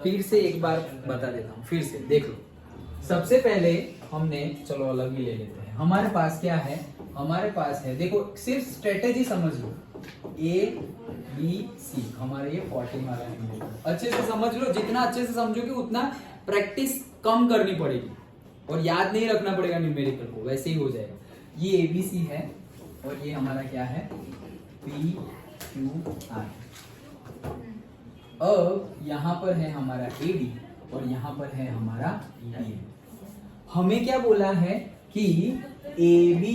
फिर से एक बार बता देता हूँ, फिर से देख लो। सबसे पहले हमने, चलो अलग ही ले लेते हैं, हमारे पास क्या है, हमारे पास है, देखो सिर्फ स्ट्रेटेजी समझ लो, ABC हमारे ये 14 वाला है, अच्छे से समझ लो, जितना अच्छे से समझोगे उतना प्रैक्टिस कम करनी पड़ेगी और याद नहीं रखना पड़ेगा न्यूमेरिकल को, वैसे ही हो जाएगा। ये ABC है और ये हमारा क्या है, PQR। अब यहाँ पर है हमारा AD और यहाँ पर है हमारा EA। हमें क्या बोला है कि AB,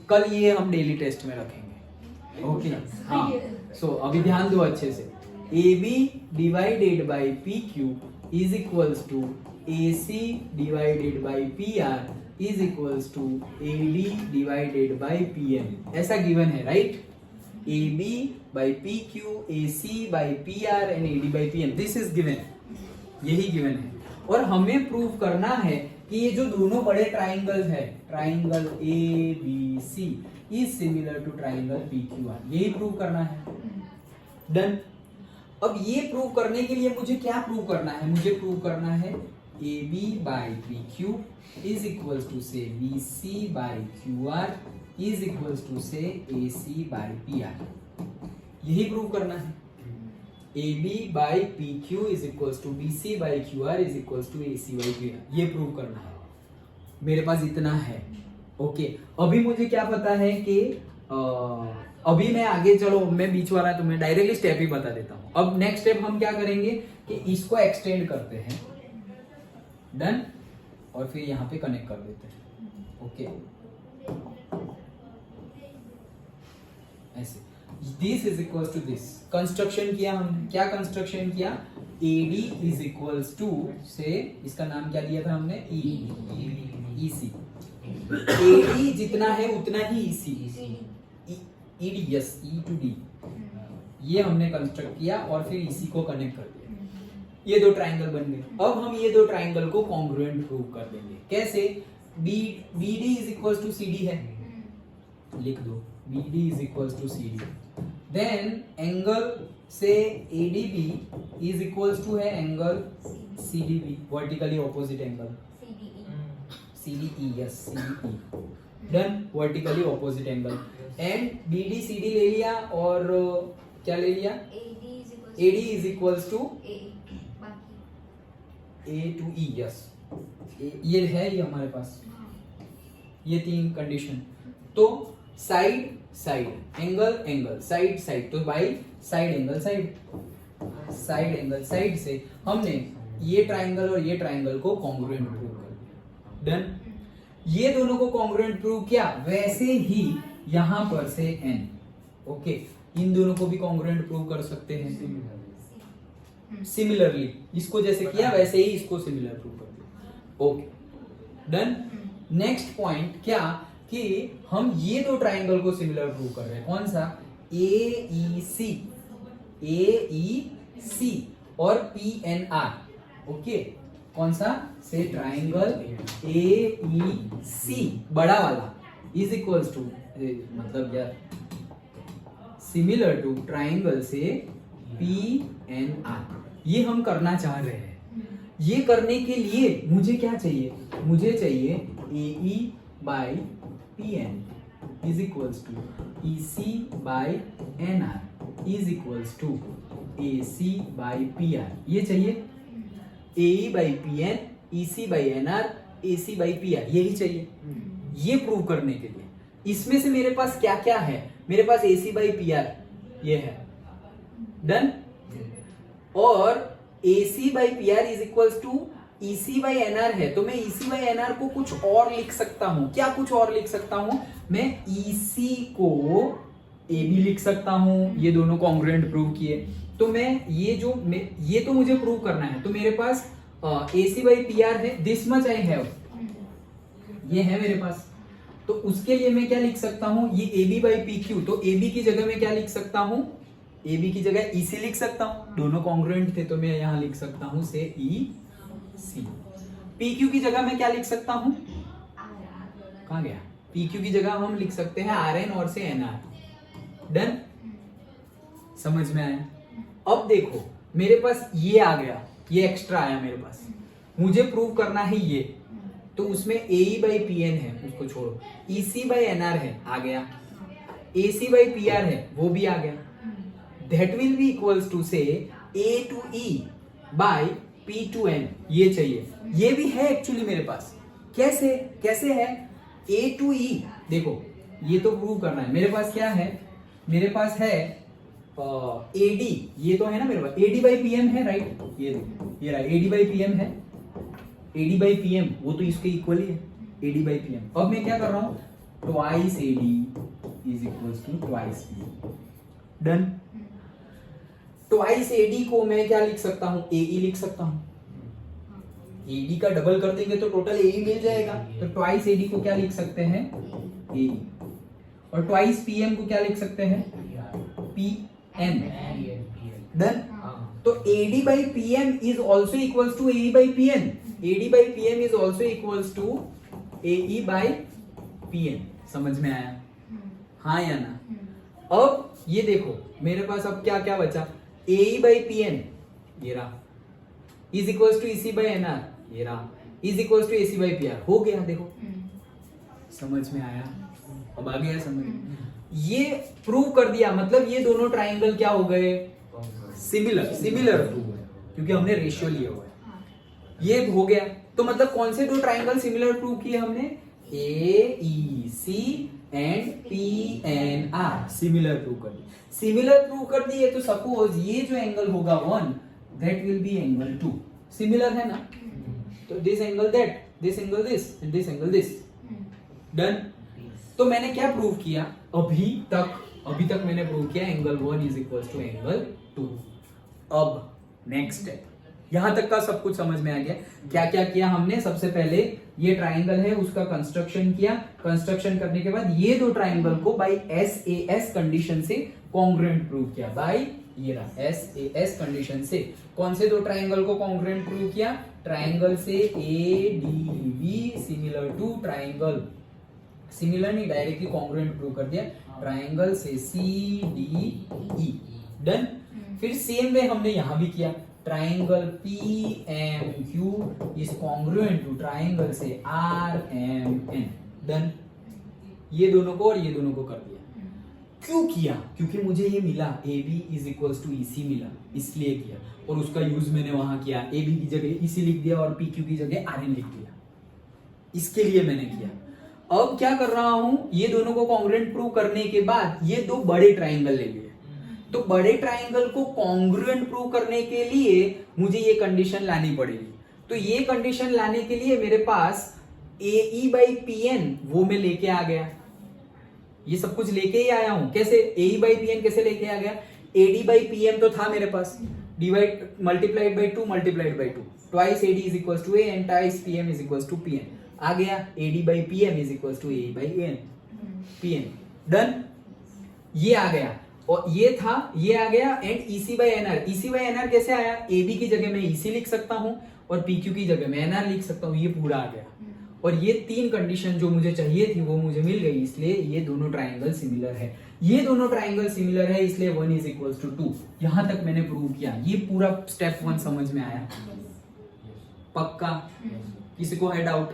कल ये हम डेली टेस्ट में रखेंगे, ओके हाँ। सो अभी ध्यान दो अच्छे से, AB divided by PQ is equals to AC divided by PR is equals to AD divided by PM, ऐसा गिवन है right. AB by PQ, AC by PR and AD by PM, this is given, यही given है। और हमें prove करना है कि ये जो दोनों बड़े ट्राइंगल्स है, triangle ABC is similar to triangle PQR, यही प्रूव करना है। डन। अब ये प्रूव करने के लिए मुझे क्या प्रूव करना है, मुझे प्रूव करना है AB by PQ is equals to से BC by QR is equals to से AC by PR, यही प्रूव करना है। AB by PQ is equals to BC by QR is equals to AC by PR, ये prove करना है। मेरे पास इतना है, ओके। अभी मुझे क्या पता है कि अभी मैं आगे, चलो मैं बीच वाला तुम्हें डायरेक्टली स्टेप ही बता देता हूँ। अब नेक्स्ट स्टेप हम क्या करेंगे कि इसको एक्सटेंड करते हैं, डन, और फिर यहाँ पे कनेक्ट कर देते हैं, ओके ऐसे। This is equals to this, construction किया हमने, क्या कंस्ट्रक्शन किया, AD इज इक्वल्स टू से, इसका नाम क्या दिया था हमने, EC। AD जितना है उतना ही EC, ED, yes, E to D, ये हमने कंस्ट्रक्ट किया और फिर EC को कनेक्ट कर दिया, ये दो ट्राइंगल बन गए। अब हम ये दो ट्राइंगल को कॉन्ग्रुएंट प्रूव कर देंगे, कैसे, BD is equals to CD है, लिख दो BD is equals to CD, then angle से ADB इज इक्वल्स टू है angle CDB, vertically opposite angle, CDE, yes CDE, done, vertically opposite angle. And BD CD ले लिया और क्या ले लिया, AD is equals to A to E, yes, ये है ये हमारे पास, ये तीन कंडीशन। तो side side, angle angle, side side, तो by side angle side, side angle side से हमने ये ट्राइंगल और ये ट्राइंगल को कॉन्ग्रुएंट प्रूव कर दिया, डन। ये दोनों को कॉन्ग्रुएंट प्रूव किया, वैसे ही यहां पर से N, ओके, इन दोनों को भी कॉन्ग्रुएंट प्रूव कर सकते हैं सिमिलरली, इसको जैसे किया वैसे ही इसको सिमिलर प्रूव कर दिया, ओके डन। नेक्स्ट पॉइंट क्या कि हम ये दो ट्राइंगल को सिमिलर प्रूव कर रहे हैं, कौन सा, AEC और PNR, ओके, कौन सा, से ट्राइंगल AEC बड़ा वाला इज इक्वल्स टू, मतलब यार सिमिलर टू ट्राइंगल से PNR, ये हम करना चाह रहे हैं। ये करने के लिए मुझे क्या चाहिए, मुझे चाहिए AE by PN is equals to EC by NR is equals to AC by PR, ये चाहिए, AE by PN, EC by NR, AC by PR, यही चाहिए ये प्रूव करने के लिए। इसमें से मेरे पास क्या क्या है, मेरे पास AC by PR ये है, डन, और AC by PR is equals to EC by NR है, तो मैं EC by NR को कुछ और लिख सकता हूं, क्या कुछ और लिख सकता हूं, मैं EC को AB लिख सकता हूं, ये दोनों कॉन्ग्रुएंट प्रूव किए, तो मैं ये तो मुझे प्रूव करना है, तो मेरे पास AC by PR है, दिस मच आई हैव, ये है मेरे पास, तो उसके लिए मैं क्या लिख सकता हूं, ये AB by PQ, तो AB की जगह मैं क्या लिख सकता हूं, AB की जगह EC लिख सकता हूं, दोनों कॉन्ग्रुएंट थे तो मैं यहां लिख सकता हूं से EC। PQ की जगह मैं क्या लिख सकता हूं, कहां गया, PQ की जगह हम लिख सकते हैं RN और से NR, डन, समझ में आया। अब देखो मेरे पास ये आ गया, ये एक्स्ट्रा आया मेरे पास, मुझे प्रूव करना है ये, तो उसमें AE by PN है, उसको छोड़ो, EC by NR है, आ गया, AC by PR है, वो भी आ गया, that will be equals to say A to E by P to N, ये चाहिए, ये भी है एक्चुअली मेरे पास। कैसे कैसे है? A to E, देखो ये तो प्रूव करना है, मेरे पास क्या है, मेरे पास है AD, ये तो है ना मेरे पास, AD by PM है, राइट, ये रहा AD by PM है, AD by PM वो तो इसके इक्वल ही है, AD by PM। अब मैं क्या कर रहा हूं, twice AD is equals to twice PM, done. Twice AD को मैं क्या लिख सकता हूं, AE लिख सकता हूं, AD का डबल कर देंगे तो टोटल AE मिल जाएगा, तो ट्वाइस AD को क्या लिख सकते हैं, AE, और ट्वाइस PM को क्या लिख सकते हैं, PN, डन। तो AD by PM is also equals to AE by PN, AD by PM is also equals to AE by PN, समझ में आया? हाँ या ना? अब ये देखो मेरे पास अब क्या क्या बचा, AE by PN ये रहा, is equals to EC by NR ये रहा, is equals to AC by PR, हो गया, देखो समझ में आया? अब आ गया समझ में? ये प्रूव कर दिया, मतलब ये दोनों ट्राइंगल क्या हो गए, सिमिलर, सिमिलर, क्योंकि हमने रेशियो लिया हुआ है, ये हो गया। तो मतलब कौन से दो ट्राइंगल सिमिलर प्रूव किए हमने, AEC and PNR similar prove कर दिए, सिमिलर प्रूव कर दिए, तो सपोज ये जो एंगल होगा 1 that will be angle 2, similar है ना, तो this angle that, this angle this and this angle this, done. तो मैंने क्या प्रूव किया, अभी तक मैंने प्रूव किया angle 1 is equal to angle 2। अब नेक्स्ट स्टेप, यहां तक का सब कुछ समझ में आ गया, क्या क्या किया हमने। सबसे पहले ये ट्राइंगल है उसका कंस्ट्रक्शन किया, कंस्ट्रक्शन करने के बाद ये दो ट्राइंगल को बाय SAS कंडीशन से कॉन्ग्रुएंट प्रूव किया, बाय ये रहा SAS कंडीशन से। कौन से दो ट्राइंगल को कॉन्ग्रुएंट प्रूव किया, ट्राइंगल से ADB similar to triangle, similar नहीं डायरेक्टली कॉन्ग्रुएंट प्रूव कर दिया, ट्राइंगल से CDE, डन। फिर सेम वे हमने यहां भी किया, triangle PMQ is congruent to triangle से RMN, डन। ये दोनों को और ये दोनों को कर दिया। क्यों किया, क्योंकि मुझे ये मिला AB is equals to EC मिला, इसलिए किया, और उसका यूज मैंने वहां किया, AB की जगह EC लिख दिया और PQ की जगह RN लिख दिया, इसके लिए मैंने किया। अब क्या कर रहा हूं, ये दोनों को कॉन्ग्रुएंट प्रूव करने के बाद ये दो बड़े ट्राइंगल ले लिए, तो बड़े ट्राइंगल को कॉन्ग्रुएंट प्रूव करने के लिए मुझे ये कंडीशन लानी पड़ेगी। तो ये कंडीशन लाने के लिए मेरे पास AE by PN वो मैं लेके आ गया, ये सब कुछ लेके ही आया हूं। कैसे AE by PN कैसे लेके आ गया, AD by PM तो था मेरे पास, divide multiplied by 2 multiplied by 2, twice AD is equals to A and twice PM is equals to PN, आ गया AD by PM is equals to AE by PN, done. ये आ गया, और ये था, ये आ गया, and EC by NR, EC by NR कैसे आया, AB की जगह मैं EC लिख सकता हूं और PQ की जगह मैं NR लिख सकता हूं, ये पूरा आ गया। और ये तीन कंडीशन जो मुझे चाहिए थी वो मुझे मिल गई, इसलिए ये दोनों ट्राइंगल सिमिलर है, ये दोनों ट्राइंगल सिमिलर है, इसलिए 1 इज इक्वल्स टू 2। यहां तक मैंने प्रूव किया, ये पूरा स्टेप 1 समझ में आया, पक्का? किसी को है डाउट?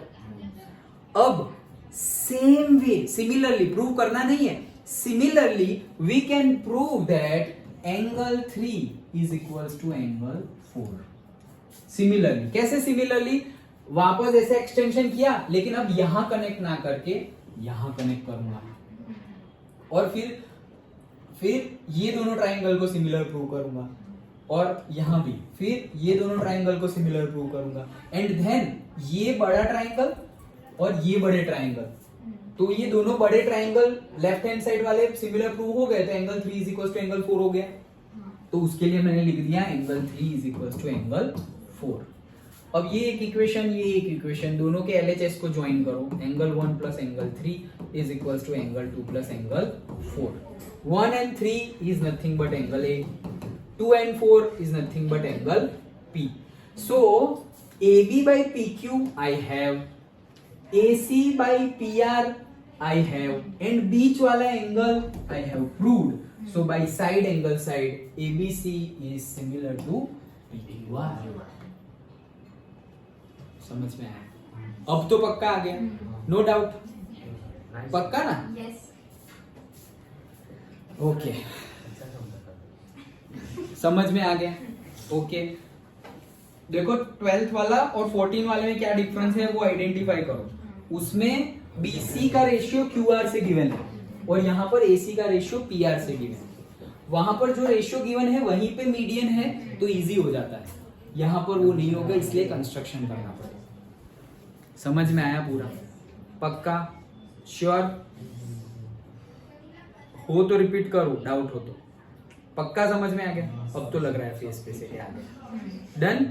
अब सेम वे, सिमिलरली प्रूव करना नहीं है, similarly we can prove that angle 3 is equals to angle 4। Similarly कैसे, सिमिलरली वापस ऐसे एक्सटेंशन किया, लेकिन अब यहां कनेक्ट ना करके यहां कनेक्ट करूंगा, और फिर ये दोनों ट्राइंगल को सिमिलर प्रूव करूंगा, और यहां भी फिर ये दोनों ट्राइंगल को सिमिलर प्रूव करूंगा, एंड देन ये बड़ा ट्राइंगल और ये बड़े ट्राइंगल, तो ये दोनों बड़े ट्राइंगल लेफ्ट हैंड साइड वाले सिमिलर प्रूव हो गए, तो angle 3 is equal to angle 4 हो गया। तो उसके लिए मैंने लिख दिया angle 3 is equal to angle 4। अब ये एक इक्वेशन, ये एक इक्वेशन, दोनों के LHS को ज्वाइन करो, angle 1 plus angle 3 is equal to angle 2 plus angle 4। 1 and 3 is nothing but angle A, 2 and 4 is nothing but angle P. So AB by PQ I have, AC by PR I have, and बीच वाला angle I have proved. So by side angle side ABC is similar to PQR. समझ में आया? अब तो पक्का आ गया, no doubt, पक्का ना? यस। ओके, समझ में आ गया। ओके, देखो 12th वाला और 14 वाले में क्या डिफरेंस है वो आइडेंटिफाई करो। उसमें BC का रेशियो QR से गिवन है और यहाँ पर AC का रेशियो PR से गिवन है। वहां पर जो रेशियो गिवन है वहीं पे मीडियन है तो इजी हो जाता है, यहाँ पर वो नहीं होगा, इसलिए कंस्ट्रक्शन करना पड़ेगा। समझ में आया पूरा? पक्का? श्योर? हो तो रिपीट करो, डाउट हो तो। पक्का समझ में आ गया? अब तो लग रहा है फेस पे से क्या आ गया। डन?